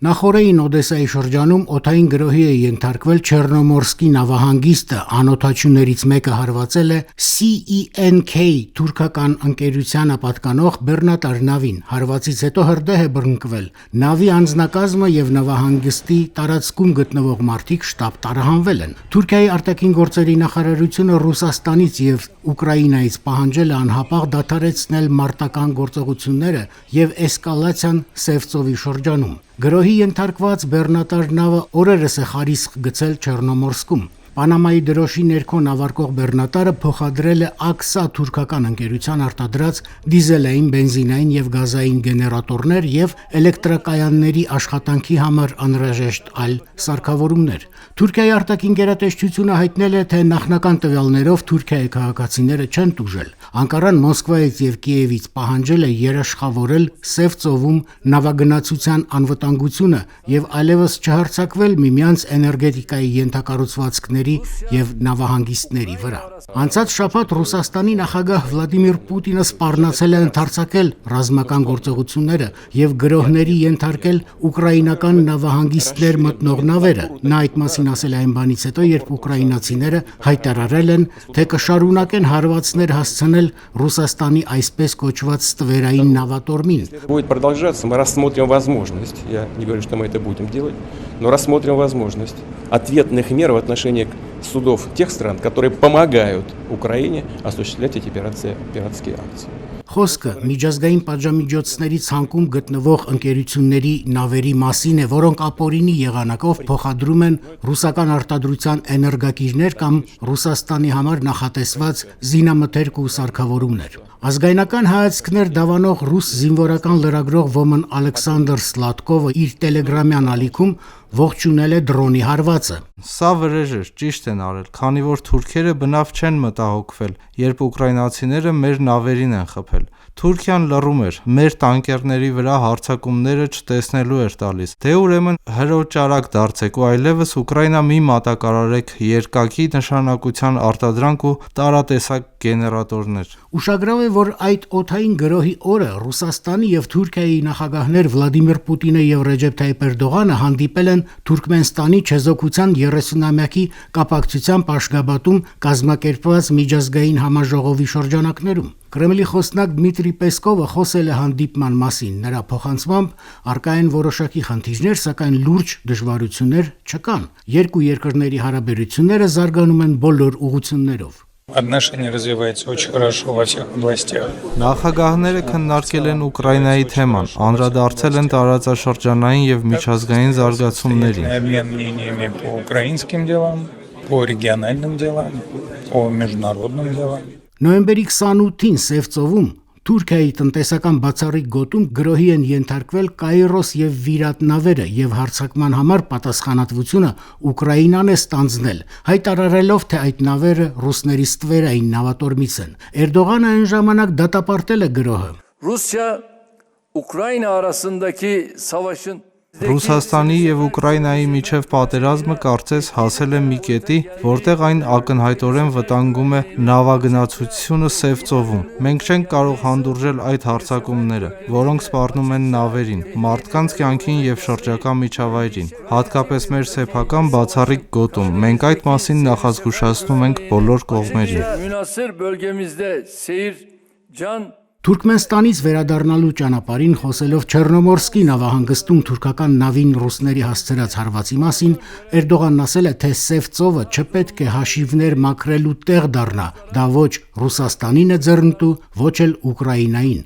Նախորդին Օդեսայի շրջանում օդային գրոհի է ենթարկվել Չեռնոմորսկի նավահանգիստը, անօդաչուներից մեկը հարվածել է CENK թուրքական ընկերությանը պատկանող բեռնատար նավին, հարվածից հետո հրդեհ է բռնկվել, նավի անձնակազմը և նավահանգստի տարածքում գտնվող մարդիկ շտապ տարհանվել են։ Թուրքիայի արտաքին գործերի նախարարությունը Ռուսաստանից և Ուկրաինայից պահանջել է անհապաղ դադարեցնել մարտական գործողությունները և էսկալացիան Սևծովի շրջանում։ Գրոհի ենթարկված բեռնատար նավը օրերս է խարիսք գցել Չեռնոմորսկում։ Պանամայի դրոշի ներքո նավարկող բեռնատարը փոխադրել է «Աքսա» թուրքական ընկերության արտադրած դիզելային, բենզինային և գազային գեներատորներ և էլեկտրակայանների աշխատանքի համար անհրաժեշտ այլ սարքավորումներ։ Թուրքիայի արտաքին գերատեսչությունը հայտնել է, թե նախնական տվյալներով Թուրքիայի քաղաքացիները չեն տուժել։ Անկարան Մոսկվայից և Կիևից պահանջել է երաշխավորել Սևծովում նավագնացության անվտանգությունը և այլևս չհարձակվել միմյանց էներգետիկայի ենթակառուցվածքների և նավահանգիստների վրա։ Անցած շաբաթ Ռուսաստանի նախագահ Վլադիմիր Պուտինը սպառնացել է ընդարձակել ռազմական գործողությունները և գրոհների ենթարկել ուկրաինական նավահանգիստներ մտնող նավերը։ Նա այդ մասին ասել է այն բանից հետո, երբ ուկրաինացիները հայտարարել են, թե կշարունակեն հարվածներ հասցնել Ռուսաստանի այսպես կոչված ստվերային նավատորմին։ Будет продолжаться, мы рассмотрим возможность, я не говорю, что мы это будем делать, но рассмотрим возможность ответных мер в отношении судов тех стран, которые помогают Украине осуществлять эти пиратские акции. Խոսքը միջազգային պատժամիջոցների ցանկում գտնվող ընկերությունների նավերի մասին է, որոնք ապօրինի եղանակով փոխադրում են ռուսական արտադրության էներգակիրներ կամ Ռուսաստանի համար նախատեսված զինամթերք ու սարքավորումներ։ Ազգայնական հայացքներ դավանող ռուս զինվորական լրագրող Ոմն Ալեքսանդր Սլատկովը իր տելեգրամյան ալիքում ողջունել է դրոնի հարվածը։ Սա վրեժ էր, ճիշտ են արել, քանի որ թուրքերը բնավ չեն մտահոգվել, երբ ուկրաինացիները մեր նավերին են խփել։ Թուրքիան լռում էր, մեր տանկերների վրա հարձակումները չտեսնելու էր տալիս։ Դե ուրեմն հրոճարակ դարձեք ու այլևս Ուկրաինա մի մատակարարեք երկակի նշանակության արտադրանք ու տարատեսակ գեներատորներ։ Ուշագրավ է, որ այդ օդային գրոհի օրը Ռուսաստանի և Թուրքիայի նախագահներ Վլադիմիր Պուտինը և Ռեջեփ Թայիփ Էրդողանը հանդիպել են Թուրքմենստանի չեզոքության 30-ամյակի կապակցությամբ Աշգաբադում կազմակերպված միջազգային համաժողովի շրջանակներում։ Կրեմլի խոսնակ Դմիտրի Պեսկովը խոսել է հանդիպման մասին։ Նրա փոխանցմամբ առկա են որոշակի խնդիրներ, սակայն լուրջ դժվարություններ չկան։ Երկու երկրների հարաբերությունները զարգանում են բոլոր ուղղություններով։ Отношения развиваются очень хорошо во всех областях. Նախագահները քննարկել են Ուկրաինայի թեման, անդրադարձել են տարածաշրջանային եւ միջազգային զարգացումներին։ Обмен мнениями по украинским делам, по региональным делам, по международным делам. Նոյեմբերի 28-ին Սևծովում Թուրքիայի տնտեսական բացառիկ գոտում գրոհի են ենթարկվել Կայրոս և Վիրատ նավերը և հարձակման համար պատասխանատվությունը Ուկրաինան է ստանձնել, հայտարարելով, թե այդ նավերը ռուսների ստվերային նավատորմից են։ Էրդողանը այն ժամանակ դատապարտել է գրոհը։ Ռուսիա-Ուկրաինա arasındaki savaşın Ռուսաստանի եւ Ուկրաինայի միջև պատերազմը կարծես հասել է մի կետի, որտեղ այն ակնհայտորեն վտանգում է նավագնացությունը Սևծովում։ Մենք չենք կարող հանդուրժել այդ հարձակումները, որոնք սպառնում են նավերին, մարդկանց կյանքին եւ շրջակա միջավայրին, հատկապես մեր սեփական բացառիկ գոտում։ Մենք այդ մասին նախազգուշացնում ենք բոլոր կողմերին։ Թուրքմենստանից վերադառնալու ճանապարհին խոսելով Չեռնոմորսկի նավահանգստում թուրքական նավին ռուսների հասցրած հարվածի մասին, Էրդողանն ասել է, թե Սևծովը չպետք է հաշիվներ մաքրելու տեղ դառնա, դա ոչ Ռուսաստանին է ձեռնտու, ոչ էլ Ուկրաինային։